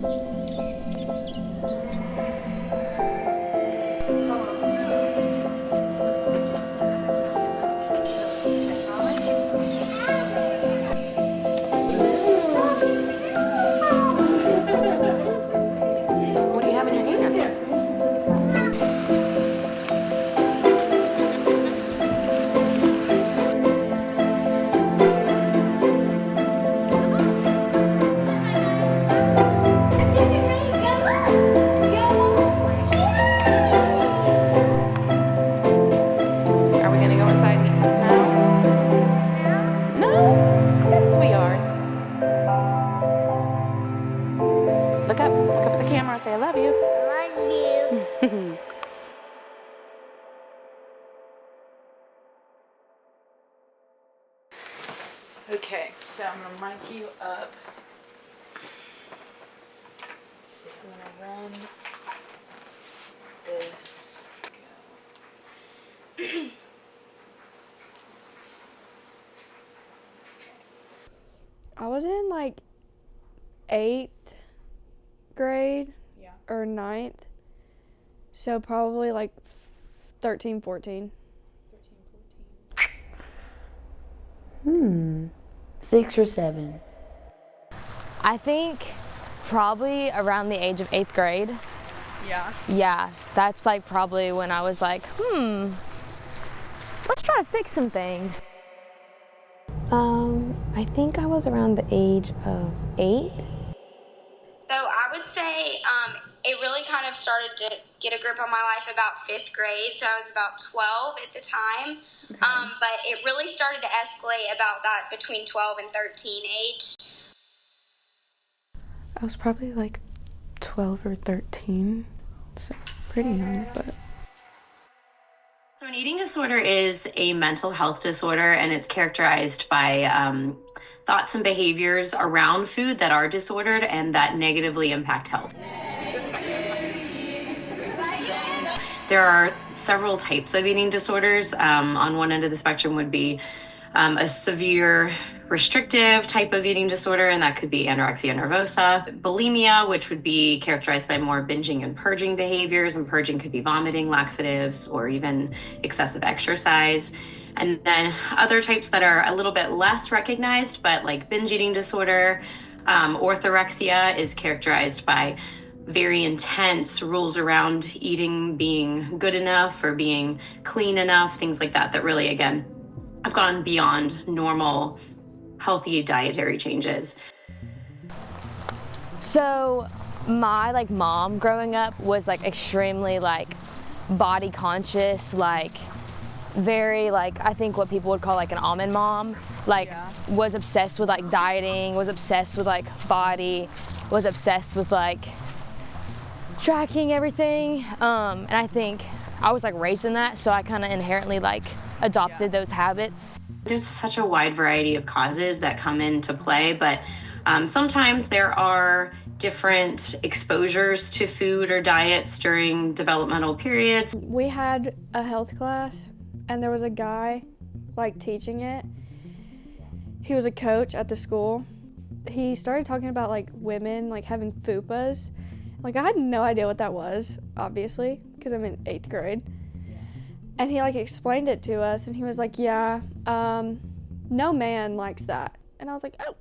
What do you have in your hand? Are we gonna go inside and eat some snow? No? Yes, we are. Look up at the camera, say I love you. Love you. Okay, so I'm gonna mic you up. Let's see, I'm gonna run this. I was in like 8th grade or 9th, so probably like 13, 14. 6 or 7. I think probably around the age of 8th grade. Yeah. Yeah, that's like probably when I was like, let's try to fix some things. I think I was around the age of 8. So I would say it really kind of started to get a grip on my life about 5th grade. So I was about 12 at the time. Okay. But it really started to escalate about that between 12 and 13 age. I was probably like 12 or 13, so pretty young, but. So an eating disorder is a mental health disorder, and it's characterized by thoughts and behaviors around food that are disordered and that negatively impact health. There are several types of eating disorders. On one end of the spectrum would be a severe restrictive type of eating disorder, and that could be anorexia nervosa. Bulimia, which would be characterized by more binging and purging behaviors, and purging could be vomiting, laxatives, or even excessive exercise. And then other types that are a little bit less recognized, but like binge eating disorder, orthorexia is characterized by very intense rules around eating being good enough or being clean enough, things like that, that really, again, have gone beyond normal, healthy dietary changes. So my like mom growing up was like extremely like body conscious, like very like I think what people would call like an almond mom, like was obsessed with like dieting, was obsessed with like body, was obsessed with like tracking everything, and I think I was like raised in that, so I kind of inherently like adopted those habits. There's such a wide variety of causes that come into play, but sometimes there are different exposures to food or diets during developmental periods. We had a health class, and there was a guy like teaching it. He was a coach at the school. He started talking about like women like having fupas. Like I had no idea what that was, obviously, because I'm in 8th grade. And he like explained it to us, and he was like, yeah, no man likes that. And I was like, oh,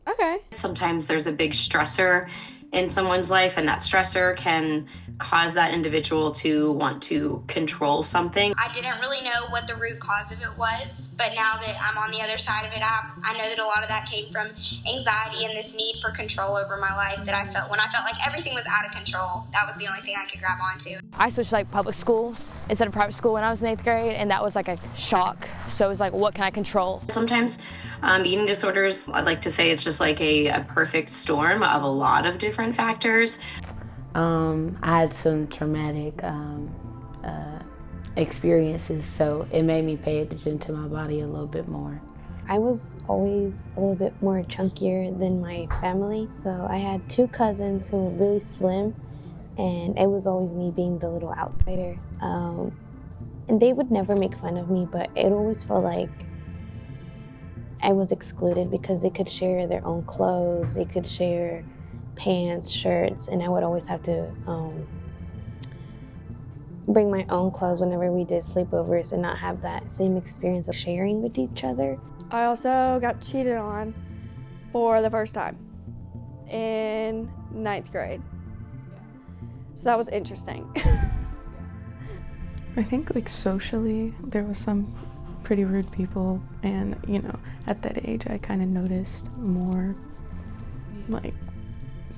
okay. Sometimes there's a big stressor in someone's life, and that stressor can cause that individual to want to control something. I didn't really know what the root cause of it was, but now that I'm on the other side of it, I know that a lot of that came from anxiety and this need for control over my life that I felt when I felt like everything was out of control. That was the only thing I could grab onto. I switched to like public school instead of private school when I was in 8th grade, and that was like a shock. So it was like, what can I control? Sometimes eating disorders, I'd like to say it's just like a perfect storm of a lot of different factors. I had some traumatic experiences, so it made me pay attention to my body a little bit more. I was always a little bit more chunkier than my family, so I had 2 cousins who were really slim, and it was always me being the little outsider. And they would never make fun of me, but it always felt like I was excluded because they could share their own clothes, they could share pants, shirts, and I would always have to bring my own clothes whenever we did sleepovers and not have that same experience of sharing with each other. I also got cheated on for the first time in 9th grade. So that was interesting. I think like socially there was some pretty rude people, and you know, at that age I kind of noticed more like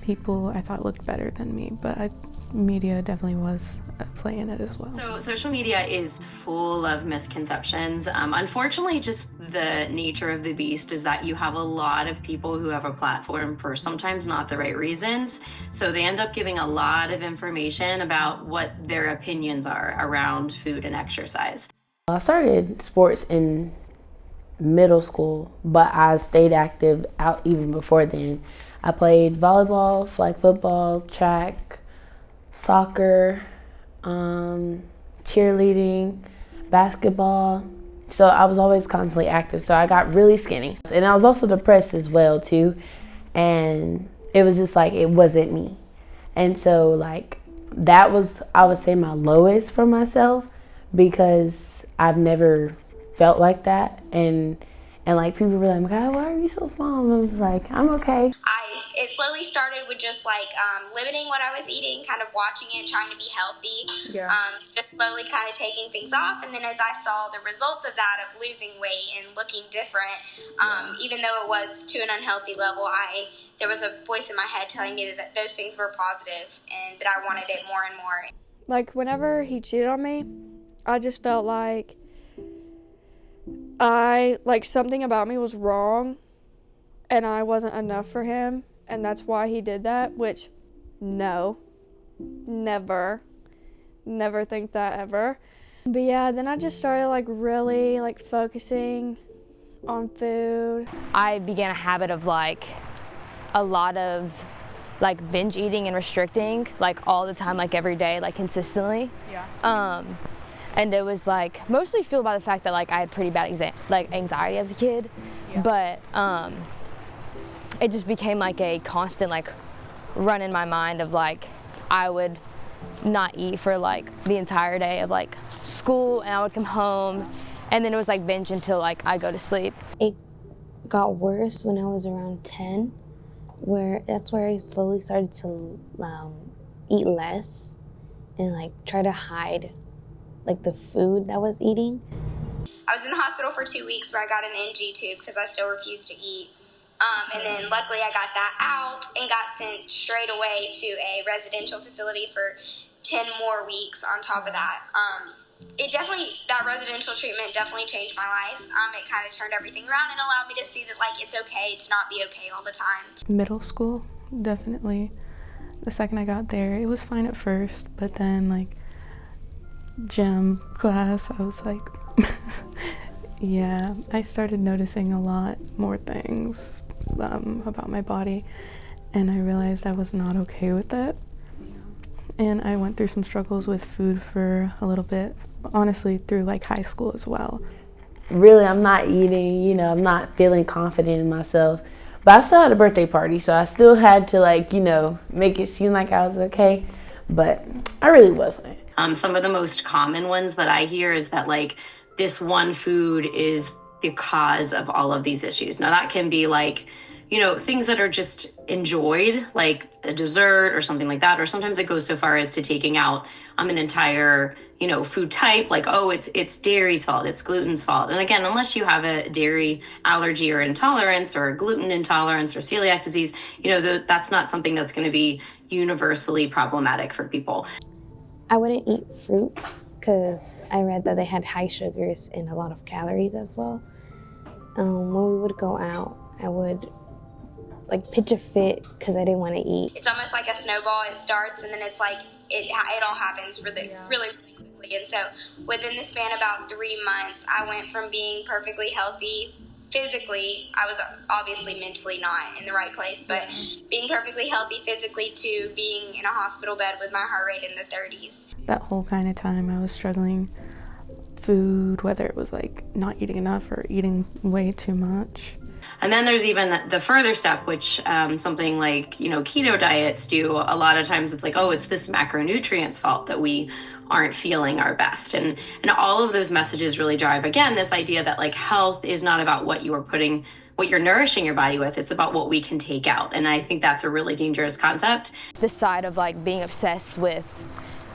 people I thought looked better than me, but media definitely was playing it as well. So social media is full of misconceptions. Unfortunately, just the nature of the beast is that you have a lot of people who have a platform for sometimes not the right reasons. So they end up giving a lot of information about what their opinions are around food and exercise. I started sports in middle school, but I stayed active out even before then. I played volleyball, flag football, track, soccer, cheerleading, basketball. So I was always constantly active. So I got really skinny. And I was also depressed as well too. And it was just like, it wasn't me. And so like, that was, I would say, my lowest for myself, because I've never felt like that. And like people were like, God, why are you so small? And I was like, I'm okay. It slowly started with just like limiting what I was eating, kind of watching it, trying to be healthy, just slowly kind of taking things off. And then as I saw the results of that, of losing weight and looking different, even though it was to an unhealthy level, there was a voice in my head telling me that those things were positive and that I wanted it more and more. Like whenever he cheated on me, I just felt like something about me was wrong and I wasn't enough for him, and that's why he did that, which no, never think that ever. But yeah, then I just started like really like focusing on food. I began a habit of like a lot of like binge eating and restricting like all the time, like every day, like consistently. And it was like mostly fueled by the fact that like I had pretty bad anxiety as a kid, but it just became like a constant like run in my mind of like I would not eat for like the entire day of like school, and I would come home, and then it was like binge until like I go to sleep. It got worse when I was around 10, that's where I slowly started to eat less and like try to hide like the food that I was eating. I was in the hospital for 2 weeks where I got an NG tube because I still refused to eat. And then luckily I got that out and got sent straight away to a residential facility for 10 more weeks on top of that. That residential treatment definitely changed my life. It kind of turned everything around and allowed me to see that like it's okay to not be okay all the time. Middle school, definitely. The second I got there, it was fine at first, but then like gym class, I was like, yeah, I started noticing a lot more things about my body, and I realized I was not okay with it. And I went through some struggles with food for a little bit, honestly through like high school as well. Really, I'm not eating, I'm not feeling confident in myself. But I still had a birthday party, so I still had to like, make it seem like I was okay, but I really wasn't. Some of the most common ones that I hear is that like this one food is the cause of all of these issues. Now that can be like, things that are just enjoyed, like a dessert or something like that. Or sometimes it goes so far as to taking out an entire, food type, like, oh, it's dairy's fault, it's gluten's fault. And again, unless you have a dairy allergy or intolerance or a gluten intolerance or celiac disease, that's not something that's going to be universally problematic for people. I wouldn't eat fruits because I read that they had high sugars and a lot of calories as well. When we would go out, I would like pitch a fit because I didn't want to eat. It's almost like a snowball. It starts and then it's like it all happens really quickly. And so within the span of about 3 months, I went from being perfectly healthy physically. I was obviously mentally not in the right place, but being perfectly healthy physically to being in a hospital bed with my heart rate in the 30s. That whole kind of time I was struggling food, whether it was like not eating enough or eating way too much. And then there's even the further step, which something like, keto diets do. A lot of times it's like, oh, it's this macronutrients fault that we aren't feeling our best. And all of those messages really drive, again, this idea that like health is not about what you're nourishing your body with. It's about what we can take out. And I think that's a really dangerous concept. The side of like being obsessed with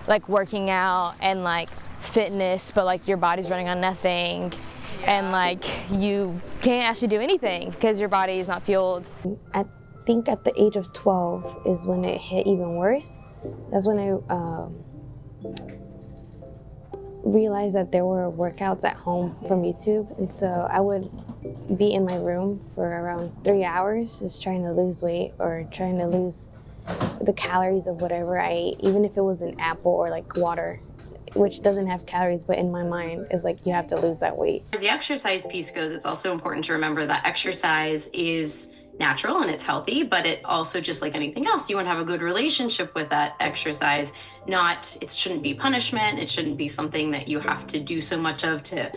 like working out and like fitness, but like your body's running on nothing. And like you can't actually do anything because your body is not fueled. I think at the age of 12 is when it hit even worse. That's when I realized that there were workouts at home from YouTube. And so I would be in my room for around 3 hours just trying to lose weight or trying to lose the calories of whatever I ate, even if it was an apple or like water, which doesn't have calories, but in my mind is like you have to lose that weight. As the exercise piece goes, it's also important to remember that exercise is natural and it's healthy, but it also, just like anything else, you want to have a good relationship with that exercise. It shouldn't be punishment. It shouldn't be something that you have to do so much of to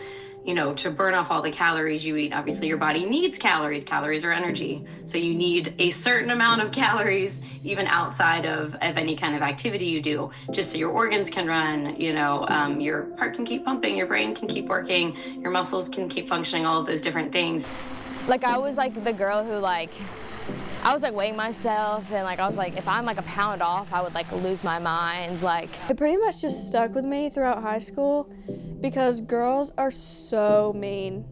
burn off all the calories you eat. Obviously, your body needs calories. Calories are energy. So you need a certain amount of calories, even outside of any kind of activity you do, just so your organs can run, your heart can keep pumping, your brain can keep working, your muscles can keep functioning, all of those different things. Like I was like the girl who I was like weighing myself and like I was like, if I'm like a pound off, I would like lose my mind. Like It pretty much just stuck with me throughout high school because girls are so mean.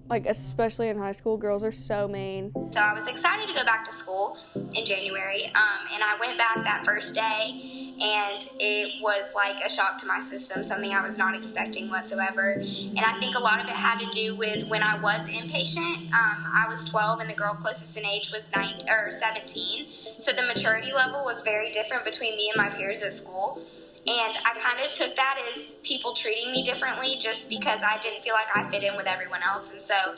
Like especially in high school, girls are so mean. So I was excited to go back to school in January, and I went back that first day, and it was like a shock to my system, something I was not expecting whatsoever. And I think a lot of it had to do with when I was inpatient. I was 12, and the girl closest in age was 17. So the maturity level was very different between me and my peers at school. And I kind of took that as people treating me differently just because I didn't feel like I fit in with everyone else. And so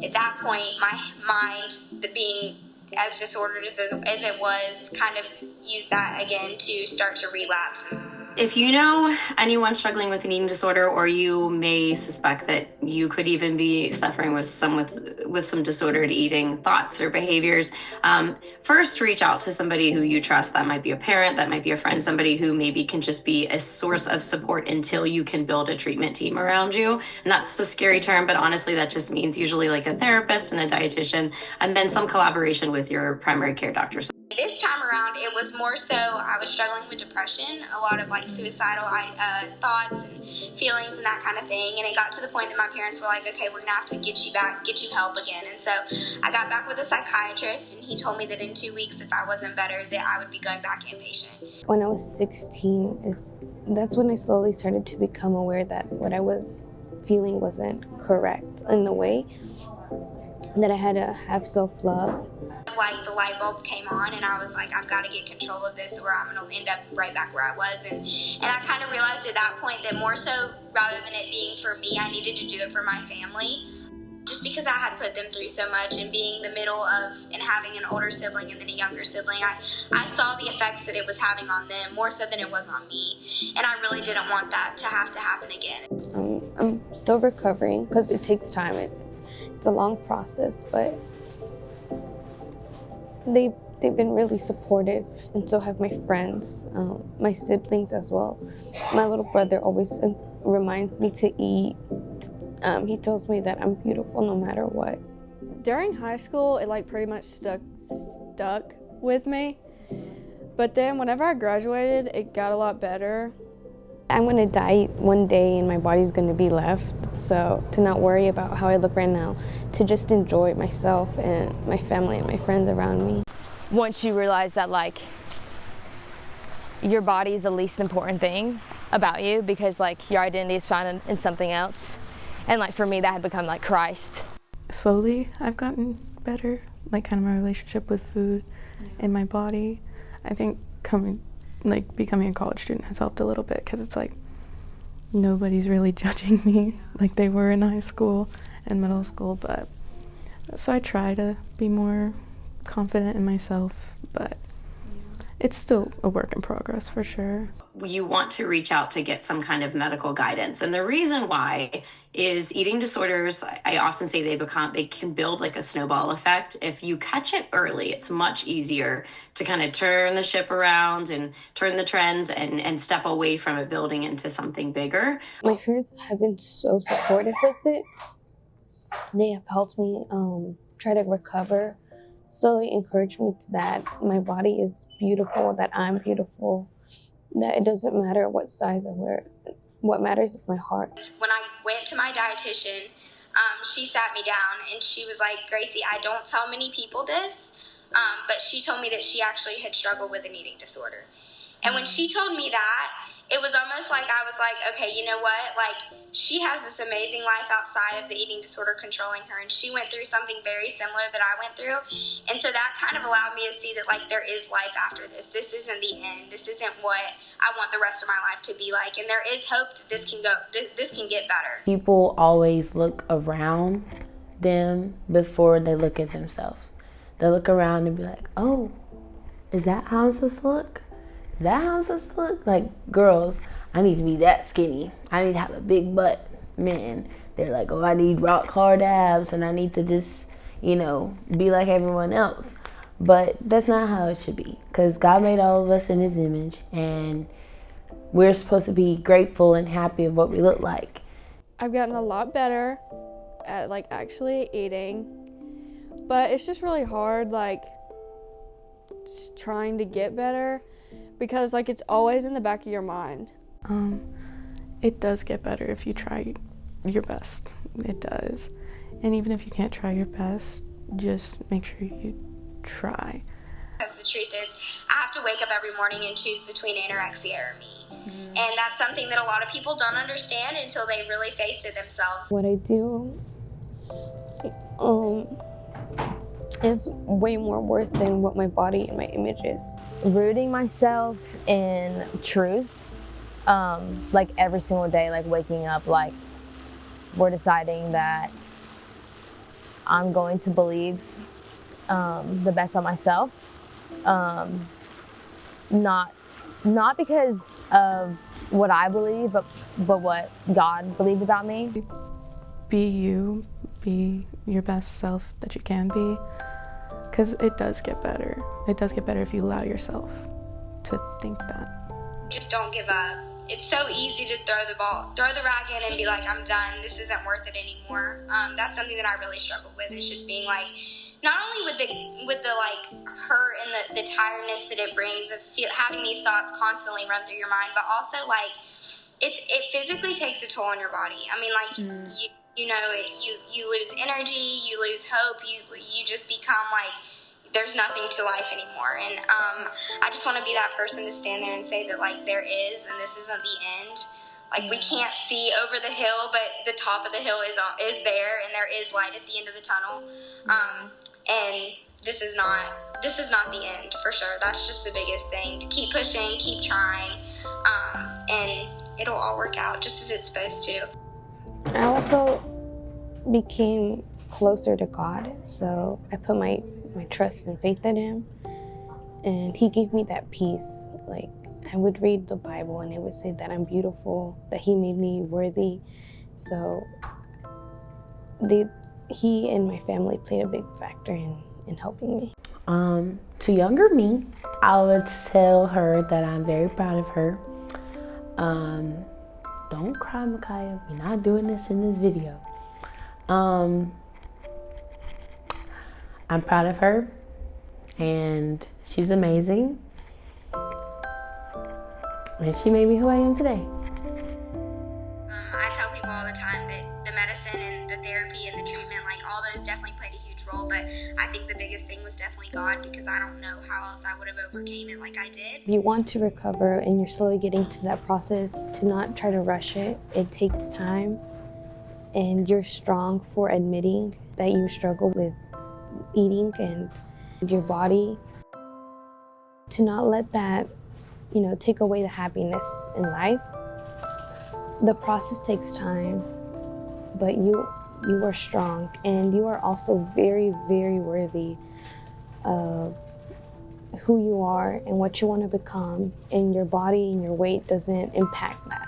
at that point, my mind, being as disordered as it was, kind of used that again to start to relapse. If you know anyone struggling with an eating disorder, or you may suspect that you could even be suffering with some disordered eating thoughts or behaviors, first reach out to somebody who you trust. That might be a parent, that might be a friend, somebody who maybe can just be a source of support until you can build a treatment team around you. And that's the scary term, but honestly, that just means usually like a therapist and a dietitian, and then some collaboration with your primary care doctor. This time around, it was more so I was struggling with depression, a lot of like suicidal thoughts and feelings and that kind of thing. And it got to the point that my parents were like, okay, we're gonna have to get you help again. And so I got back with a psychiatrist, and he told me that in 2 weeks, if I wasn't better, that I would be going back inpatient. When I was 16, that's when I slowly started to become aware that what I was feeling wasn't correct in the way that I had to have self-love. Like the light bulb came on, and I was like, I've got to get control of this or I'm going to end up right back where I was. And I kind of realized at that point that more so, rather than it being for me, I needed to do it for my family. Just because I had put them through so much, and being the middle of and having an older sibling and then a younger sibling, I saw the effects that it was having on them more so than it was on me. And I really didn't want that to have to happen again. I'm still recovering because it takes time. It's a long process, but they've been really supportive, and so have my friends, my siblings as well. My little brother always reminds me to eat. He tells me that I'm beautiful no matter what. During high school, it like pretty much stuck with me. But then whenever I graduated, it got a lot better. I'm gonna die one day and my body's gonna be left. So to not worry about how I look right now, to just enjoy myself and my family and my friends around me. Once you realize that like your body is the least important thing about you, because like your identity is found in something else. And like for me, that had become like Christ. Slowly, I've gotten better, like kind of my relationship with food and my body. I think becoming a college student has helped a little bit, because it's like nobody's really judging me like they were in high school and middle school. But so I try to be more confident in myself, but it's still a work in progress for sure. You want to reach out to get some kind of medical guidance. And the reason why is eating disorders, I often say they can build like a snowball effect. If you catch it early, it's much easier to kind of turn the ship around and turn the trends and step away from it building into something bigger. My parents have been so supportive with it. They have helped me try to recover, slowly encouraged me that my body is beautiful, that I'm beautiful, that it doesn't matter what size I wear. What matters is my heart. When I went to my dietitian, she sat me down and she was like, Gracie, I don't tell many people this, but she told me that she actually had struggled with an eating disorder. And when she told me that, it was almost like I was like, okay, you know what? Like, she has this amazing life outside of the eating disorder controlling her, and she went through something very similar that I went through. And so that kind of allowed me to see that, like, there is life after this. This isn't the end. This isn't what I want the rest of my life to be like. And there is hope that this can get better. People always look around them before they look at themselves. They look around and be like, oh, is that how I'm supposed to look? Is that how I'm supposed to look? Like, girls, I need to be that skinny. I need to have a big butt. Men, they're like, oh, I need rock hard abs and I need to just, be like everyone else. But that's not how it should be, because God made all of us in his image and we're supposed to be grateful and happy of what we look like. I've gotten a lot better at like actually eating, but it's just really hard like just trying to get better, because like it's always in the back of your mind. It does get better if you try your best. It does. And even if you can't try your best, just make sure you try. Because the truth is, I have to wake up every morning and choose between anorexia or me. Mm-hmm. And that's something that a lot of people don't understand until they really face it themselves. What I do is way more worth than what my body and my image is. Rooting myself in truth, like every single day, like waking up, like we're deciding that I'm going to believe the best about myself, not because of what I believe, but what God believed about me. Be you, be your best self that you can be, because it does get better. It does get better if you allow yourself to think that. Just don't give up. It's so easy to throw the rock in and be like, I'm done, this isn't worth it anymore. That's something that I really struggle with. It's just being like, not only with the like hurt and the tiredness that it brings of having these thoughts constantly run through your mind, but also like it physically takes a toll on your body. I mean, like you lose energy, you lose hope, you just become like there's nothing to life anymore. And I just want to be that person to stand there and say that like there is, and this isn't the end. Like we can't see over the hill, but the top of the hill is there, and there is light at the end of the tunnel. And this is not the end for sure. That's just the biggest thing. To keep pushing, keep trying, and it'll all work out just as it's supposed to. I also became closer to God, so I put my trust and faith in him, and he gave me that peace. Like I would read the Bible and it would say that I'm beautiful, that he made me worthy. So he and my family played a big factor in helping me. To younger me, I would tell her that I'm very proud of her. Don't cry, Micaiah. We're not doing this in this video. I'm proud of her, and she's amazing. And she made me who I am today. I tell people all the time that the medicine and the therapy and the treatment, like all those definitely played a huge role, but I think the biggest thing was definitely God, because I don't know how else I would have overcame it like I did. If you want to recover and you're slowly getting to that process, to not try to rush it. It takes time, and you're strong for admitting that you struggle with eating and your body. To not let that, take away the happiness in life. The process takes time, but you are strong, and you are also very, very worthy of who you are and what you want to become, and your body and your weight doesn't impact that.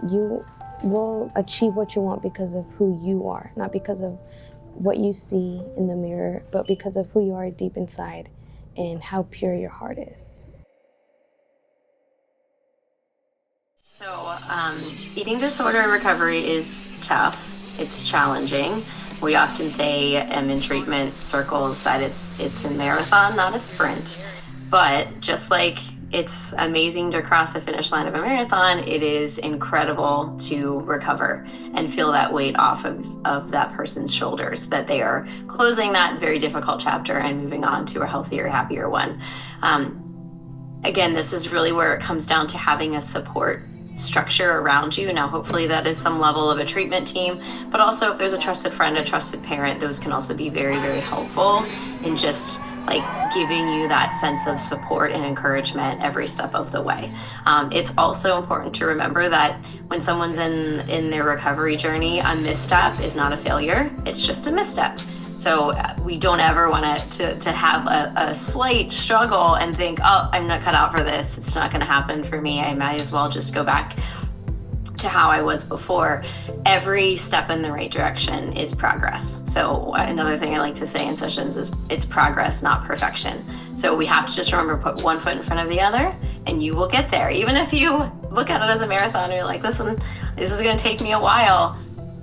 You will achieve what you want because of who you are, not because of what you see in the mirror, but because of who you are deep inside and how pure your heart is. So, eating disorder recovery is tough. It's challenging. We often say in treatment circles that it's a marathon, not a sprint. But just like it's amazing to cross the finish line of a marathon, it is incredible to recover and feel that weight off of that person's shoulders, that they are closing that very difficult chapter and moving on to a healthier, happier one. Again, this is really where it comes down to having a support structure around you. Now, hopefully that is some level of a treatment team, but also if there's a trusted friend, a trusted parent, those can also be very, very helpful in just like giving you that sense of support and encouragement every step of the way. It's also important to remember that when someone's in their recovery journey, a misstep is not a failure, it's just a misstep. So we don't ever want to have a slight struggle and think, oh, I'm not cut out for this. It's not going to happen for me. I might as well just go back to how I was before. Every step in the right direction is progress. So another thing I like to say in sessions is it's progress, not perfection. So we have to just remember, put one foot in front of the other and you will get there. Even if you look at it as a marathon and you're like, listen, this is going to take me a while.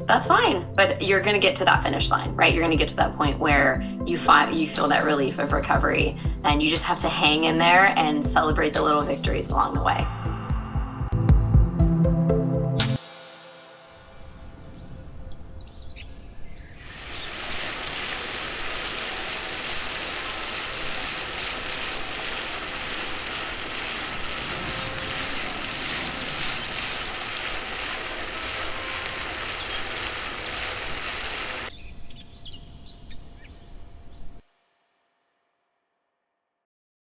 That's fine, but you're going to get to that finish line, right? You're going to get to that point where you feel that relief of recovery, and you just have to hang in there and celebrate the little victories along the way.